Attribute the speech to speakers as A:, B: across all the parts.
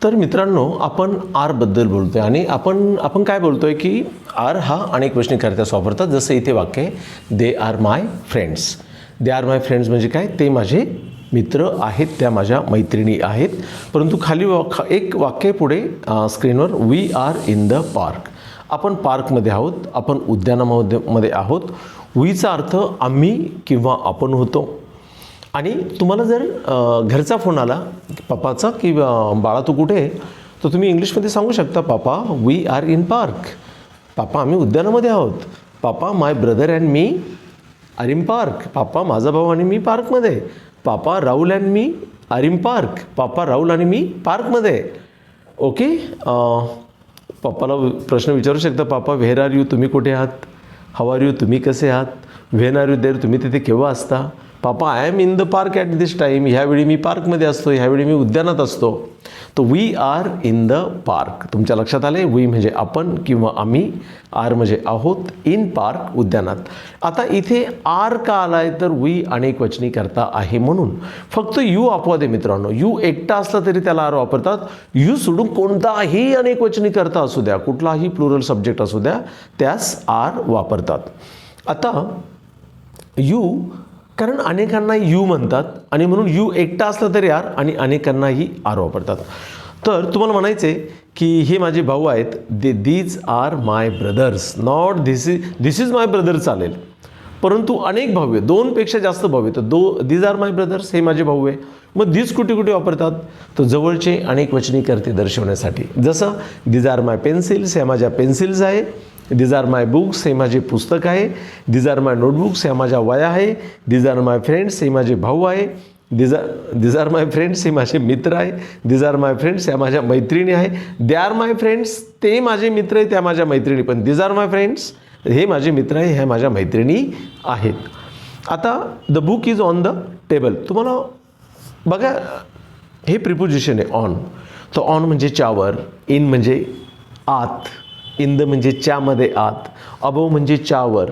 A: तर मित्रांनो, आपण आरबद्दल बोलतो आहे आणि आपण काय बोलतो आहे की आर हा अनेक वचनीकर्त्यास वापरतात. जसं इथे वाक्य आहे, they are my friends. They are my friends म्हणजे काय? ते माझे मित्र आहेत, त्या माझ्या मैत्रिणी आहेत. परंतु खाली एक वाक्य पुढे स्क्रीनवर, we are in the park. आपण पार्कमध्ये आहोत, आपण उद्यानामध्ये आहोत. वीचा अर्थ आम्ही किंवा आपण होतो. आणि तुम्हाला जर घरचा फोन आला पप्पाचा की बाळा तू कुठे आहे, तर तुम्ही इंग्लिशमध्ये सांगू शकता, पापा वी आर इन पार्क. पापा आम्ही उद्यानामध्ये आहोत. पापा my brother and me are in park. पापा माझा भाऊ आणि मी पार्कमध्ये. पापा Rahul and me are in park. पापा राहुल आणि मी पार्कमध्ये. ओके. पप्पाला प्रश्न विचारू शकता, पापा व्हेर आर यू, तुम्ही कुठे आहात? हाऊ आर यू, तुम्ही कसे आहात? व्हेन आर यू देअर, तुम्ही तिथे केव्हा असता? पापा I am in the park at this time, ह्यावेळी मी पार्कमध्ये असतो, ह्यावेळी मी उद्यानात असतो. तो we are in the park. तुमच्या लक्षात आले, वी म्हणजे आपण किंवा आम्ही, आर म्हणजे आहोत, इन पार्क उद्यानात. आता इथे आर का आला आहे, तर वी अनेक वचनी करता आहे म्हणून. फक्त यू अपवाद आहे मित्रांनो. यू एकटा असला तरी त्याला आर वापरतात. यू सोडून कोणताही अनेक वचनी करता असू द्या, कुठलाही प्लुरल सब्जेक्ट असू द्या, त्यास आर वापरतात. आता यू, कारण अनेकांना यू म्हणतात आणि म्हणून यू एकटा असला तरी आर आणि अनेकांनाही आर वापरतात. तर तुम्हाला म्हणायचं आहे की हे माझे भाऊ आहेत, these are my brothers, not this is my brother चालेल. परंतु अनेक भाऊ आहे, दोनपेक्षा जास्त भाऊ आहे, तर दीज आर माय ब्रदर्स हे माझे भाऊ आहे. मग दीज कुठे कुठे वापरतात? तर जवळचे अनेक वचनी करते दर्शवण्यासाठी. जसं दीज आर माय पेन्सिल्स, हे माझ्या पेन्सिल्स आहे. दीज आर माय बुक्स, हे माझे पुस्तक आहे. दीज आर माय नोटबुक्स, ह्या माझ्या वया आहे. दीज आर माय फ्रेंड्स, हे माझे भाऊ आहे. दीज आर माय फ्रेंड्स, हे माझे मित्र आहे. दीज आर माय फ्रेंड्स, ह्या माझ्या मैत्रिणी आहे. दे आर माय फ्रेंड्स, ते माझे मित्र आहे, त्या माझ्या मैत्रिणी. पण दीज आर माय फ्रेंड्स, हे माझे मित्र आहे, ह्या माझ्या मैत्रिणी आहेत. आता the book is on the table. तुम्हाला बघा, हे प्रिपोजिशन आहे ऑन. तर ऑन म्हणजे च्यावर, इन म्हणजे आत, इन द म्हणजे च्यामध्ये आत, अबव म्हणजे च्यावर,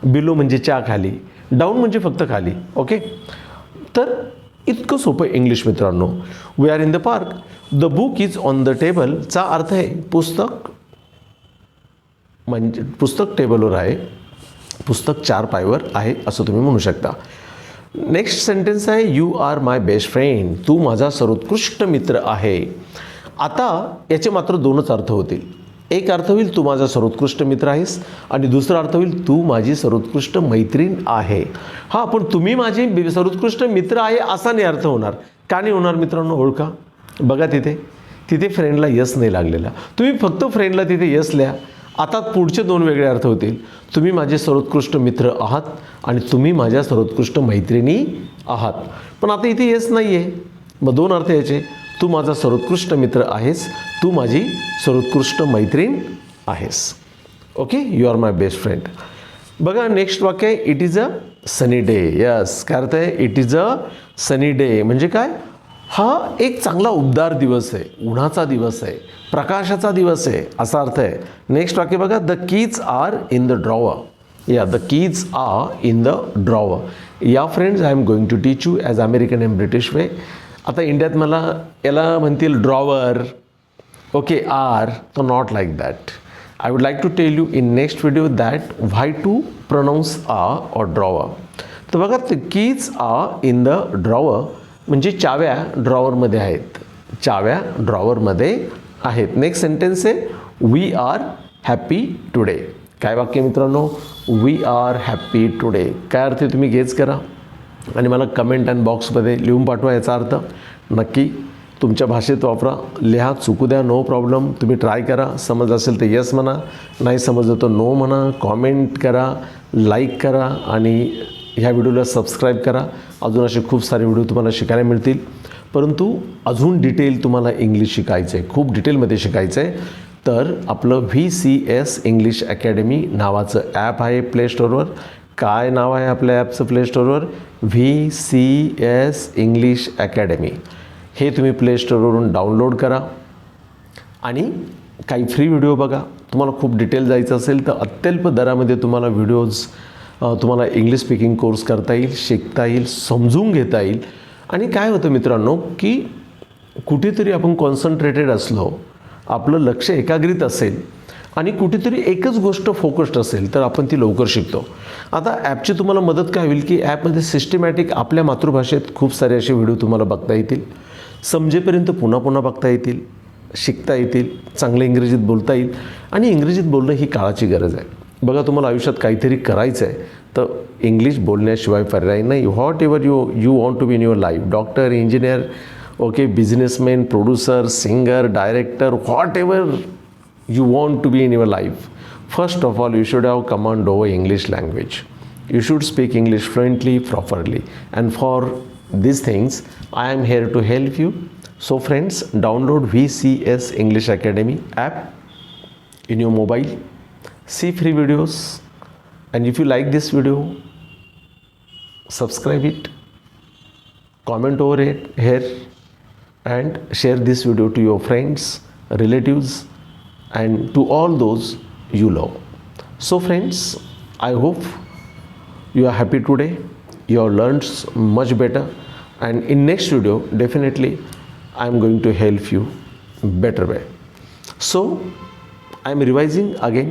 A: बिलो म्हणजे च्या खाली, डाऊन म्हणजे फक्त खाली. ओके. तर इतकं सोपं इंग्लिश मित्रांनो. We are in the park, the book is on the टेबलचा अर्थ आहे पुस्तक, म्हणजे पुस्तक टेबलवर आहे, पुस्तक चार पायवर आहे असं तुम्ही म्हणू शकता. नेक्स्ट सेंटेन्स आहे, you are my best friend, तू माझा सर्वोत्कृष्ट मित्र आहे. आता याचे मात्र दोनच अर्थ होतील. एक अर्थ होईल तू माझा सर्वोत्कृष्ट मित्र आहेस, आणि दुसरा अर्थ होईल तू माझी सर्वोत्कृष्ट मैत्रीण आहे. हा, पण तुम्ही माझी सर्वोत्कृष्ट मित्र आहे असा नाही अर्थ होणार. का नाही होणार मित्रांनो? ओळखा. बघा तिथे फ्रेंडला यस नाही लागलेला. तुम्ही फक्त फ्रेंडला तिथे यस लिहा. आता पुढचे दोन वेगळे अर्थ होतील. तुम्ही माझे सर्वोत्कृष्ट मित्र आहात आणि तुम्ही माझ्या सर्वोत्कृष्ट मैत्रिणी आहात. पण आता इथे यस नाही आहे. मग दोन अर्थ याचे, तू माझा सर्वोत्कृष्ट मित्र आहेस, तू माझी सर्वोत्कृष्ट मैत्रीण आहेस. Okay. You are my best friend. बघा नेक्स्ट वाक्य आहे, it is a sunny day. Yes, काय अर्थ आहे? It is a sunny day म्हणजे काय? हा एक चांगला उबदार दिवस आहे, उन्हाचा दिवस आहे, प्रकाशाचा दिवस आहे असा अर्थ आहे. नेक्स्ट वाक्य बघा, the keys are in the drawer. या, the keys are in the drawer. या friends, I am going to teach you as American and British way. आता इंडियात मला याला म्हणतील ड्रॉवर. Okay, R. तर not like that. I would like to tell you in next video that why to pronounce R or drawer. तर बघा, the keys are in the drawer म्हणजे चाव्या ड्रॉवरमध्ये आहेत, चाव्या ड्रॉवरमध्ये आहेत. नेक्स्ट सेंटेन्स आहे, वी आर हॅपी टुडे. काय वाक्य मित्रांनो? We are happy today. काय अर्थ आहे तुम्ही गेस करा आणि मला कमेंट अँड बॉक्समध्ये लिहून पाठवा. याचा अर्थ नक्की तुमच्या भाषेत वापरा, लिहा, चुकू द्या, नो प्रॉब्लेम. तुम्ही ट्राय करा. समज असेल तर येस म्हणा, नाही समजलं तर नो म्हणा. कॉमेंट करा, लाईक करा आणि ह्या व्हिडिओला सबस्क्राईब करा. अजून असे खूप सारे व्हिडिओ तुम्हाला शिकायला मिळतील. परंतु अजून डिटेल तुम्हाला इंग्लिश शिकायचं आहे, खूप डिटेलमध्ये शिकायचं आहे, तर आपलं VCS इंग्लिश अकॅडमी नावाचं ॲप आहे प्ले स्टोअरवर. काय नाव आहे आपल्या ॲपचं प्ले स्टोअरवर? VCS English academy. हे तुम्ही प्ले स्टोअरवरून डाउनलोड करा आणि काही फ्री व्हिडिओ बघा. तुम्हाला खूप डिटेल जायचं असेल तर अत्यल्प दरामध्ये तुम्हाला व्हिडिओज, तुम्हाला इंग्लिश स्पीकिंग कोर्स करता येईल, शिकता येईल, समजून घेता येईल. आणि काय होतं मित्रांनो की कुठेतरी आपण कॉन्सन्ट्रेटेड असलो, आपलं लक्ष एकाग्रित असेल आणि कुठेतरी एकच गोष्ट फोकस्ड असेल तर आपण ती लवकर शिकतो. आता ॲपची तुम्हाला मदत काय होईल की ॲपमध्ये सिस्टमॅटिक आपल्या मातृभाषेत खूप सारे असे व्हिडिओ तुम्हाला बघता येतील, समजेपर्यंत पुन्हा पुन्हा बघता येतील, शिकता येतील, चांगलं इंग्रजीत बोलता येईल. आणि इंग्रजीत बोलणं ही काळाची गरज आहे. बघा, तुम्हाला आयुष्यात काहीतरी करायचं आहे तर इंग्लिश बोलण्याशिवाय पर्याय नाही. Whatever you want to be in your life, doctor, engineer, okay, businessman, producer, singer, director, whatever you want to be in your life, first of all you should have command over English language. You should speak English fluently, properly, and for these things I am here to help you. So friends, download VCS English Academy app in your mobile, see free videos, and if you like this video, subscribe it, comment over it here, and share this video to your friends, relatives, and to all those you love. So friends, I hope you are happy today, you have learned much better, and in next video definitely I am going to help you better way. So I am revising again.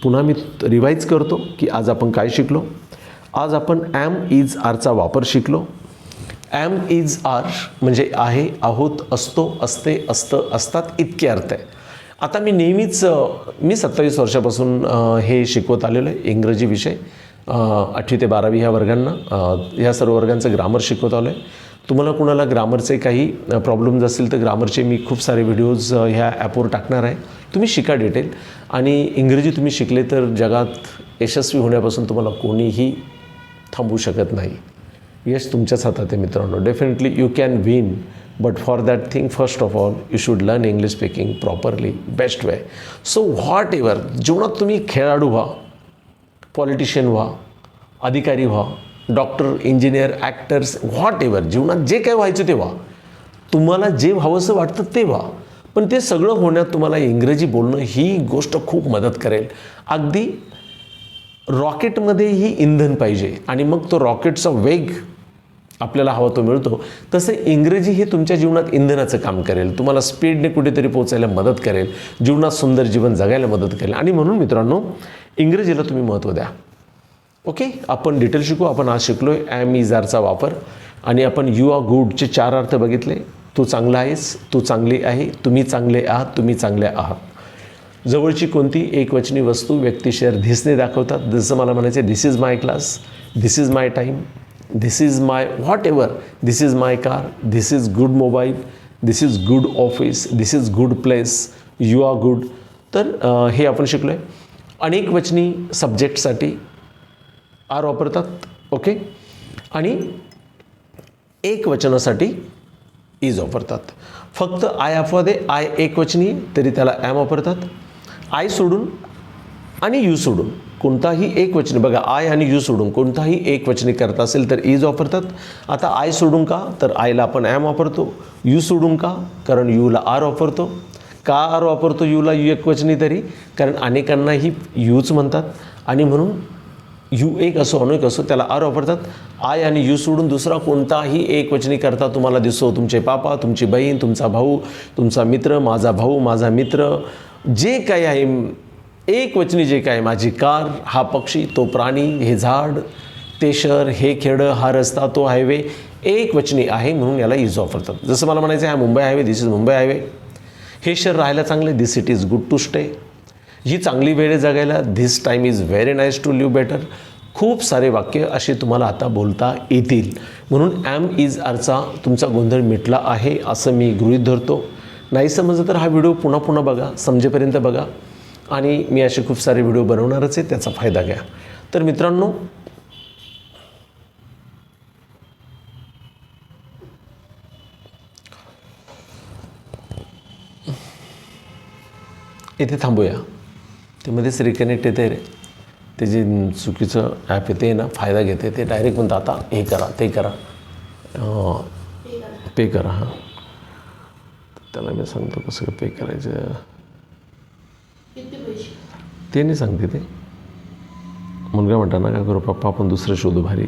A: पुन्हा मी revise करतो की आज आपण काय शिकलो. आज आपण am is are चा वापर शिकलो. am is are म्हणजे आहे, आहोत, असतो, असते, असतं, असतात इतके अर्थ आहे. आता मी नेहमीच 27 वर्षापासून हे शिकवत आलेलो आहे इंग्रजी विषय. 8वी ते 12वी ह्या वर्गांना, ह्या सर्व वर्गांचं ग्रामर शिकवत आलो आहे. तुम्हाला कुणाला ग्रामरचे काही प्रॉब्लेम्स असतील तर ग्रामरचे मी खूप सारे व्हिडिओज ह्या ॲपवर टाकणार आहे. तुम्ही शिका डिटेल. आणि इंग्रजी तुम्ही शिकले तर जगात यशस्वी होण्यापासून तुम्हाला कोणीही थांबवू शकत नाही. यश तुमच्याच हातात आहे मित्रांनो. Definitely you can win, but for that thing first of all you should learn English speaking properly, best way. So whatever, जीवनात तुम्ही खेळाडू व्हा, पॉलिटिशियन व्हा, अधिकारी व्हा, doctor, engineer, actors, what ever, जीवनात जे काय व्हायचं ते व्हा. तुम्हाला जे व्हावंसं वाटतं ते व्हा. पण ते सगळं होण्यात तुम्हाला इंग्रजी बोलणं ही गोष्ट खूप मदत करेल. अगदी रॉकेटमध्येही इंधन पाहिजे आणि मग तो रॉकेटचा वेग आपल्याला हवा तो मिळतो. तसं इंग्रजी हे तुमच्या जीवनात इंधनाचं काम करेल, तुम्हाला स्पीडने कुठेतरी पोचायला मदत करेल, जीवनात सुंदर जीवन जगायला मदत करेल. आणि म्हणून मित्रांनो, इंग्रजीला तुम्ही महत्त्व द्या. ओके, आपण डिटेल शिकू. आपण आज शिकलो आहे ॲम इज आरचा वापर. आणि आपण यू आर गुडचे 4 अर्थ बघितले. तू चांगला आहेस, तू चांगली आहे, तुम्ही चांगले आहात, तुम्ही चांगले आहात. जवळची कोणती एकवचनी वस्तू व्यक्तिशर धिसने दाखवतात. जसं मला म्हणायचं, this is my class, this is my time, this is my whatever, this is my car, this is good mobile, this is good office, this is good place, you are good. तर हे आपण शिकलो आहे. अनेक वचनी सब्जेक्टसाठी R वापरतात. Okay, आणि एक वचनासाठी is वापरतात. फक्त आय अपवादे, आय एकवचनी तरी त्याला ॲम वापरतात. आय सोडून आणि यू सोडून कोणताही एकवचनी, बघा, आय आणि यू सोडून कोणताही एकवचनी करत असेल तर इज वापरतात. आता आय सोडून का, तर आयला आपण ॲम वापरतो. यू सोडून का, कारण यूला आर वापरतो. का आर वापरतो यूला यू एकवचनी तरी, कारण अनेकांनाही यूच म्हणतात आणि म्हणून यू एक असो अनेक असो त्याला आर वापरतात. आय आणि यू सोडून दुसरा कोणताही एकवचनी करता तुम्हाला दिसतो. तुमचे पापा, तुमची बहीण, तुमचा भाऊ, तुमचा मित्र, माझा भाऊ, माझा मित्र, जे काही आहे एकवचनी, जे काय, माझी कार, हा पक्षी, तो प्राणी, हे झाड, ते शहर, हे खेडं, हा रस्ता, तो हायवे, एकवचनी आहे म्हणून याला इज वापरतात. जसं मला म्हणायचं आहे, हा Mumbai highway, this is Mumbai highway. हे शहर राहायला चांगले, this city is good to stay. ही चांगली वेळ आहे जगायला, this time is very nice to live better. खूप सारे वाक्य असे तुम्हाला आता बोलता येतील. म्हणून ॲम इज आरचा तुमचा गोंधळ मिटला आहे असं मी गृहीत धरतो. नाही समजलं तर हा व्हिडिओ पुन्हा पुन्हा बघा, समजेपर्यंत बघा. आणि मी असे खूप सारे व्हिडिओ बनवणारच आहे, त्याचा फायदा घ्या. तर मित्रांनो, इथे थांबूया. ते मध्येच रिकनेक्ट येते रे, ते जे चुकीचं ॲप येते ना, फायदा घेते, ते डायरेक्ट म्हणतं आता हे करा, ते करा, पे करा. हां, त्याला मी सांगतो कसं पे करायचं ते नाही सांगते. ते मुलगा म्हणता ना, काय करू पप्पा, आपण दुसरं शोधू भारी.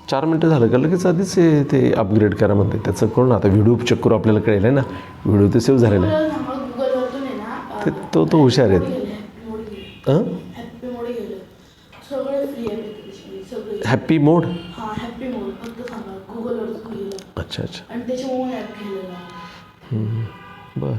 A: 4 मिनटं झालं का लगेच आधीच ते अपग्रेड करा म्हणते. त्याचं कळून आता व्हिडिओ चेक करू आपल्याला कळेल आहे ना. व्हिडिओ ते सेव्ह झालेला आहे.
B: गुगलवरतून आहे ना
A: ते तो हुशार आहेत.
B: हॅपी मोड गेले.
A: हां
B: हॅपी मोड गेलं सगळे फ्री आहे सगळे.
A: हॅपी मोड.
B: हां हॅपी मोड फक्त सांगा गुगलवरतून गेलं.
A: अच्छा अच्छा.
B: आणि त्याचे ओन ॲप केलेला.
A: बरं.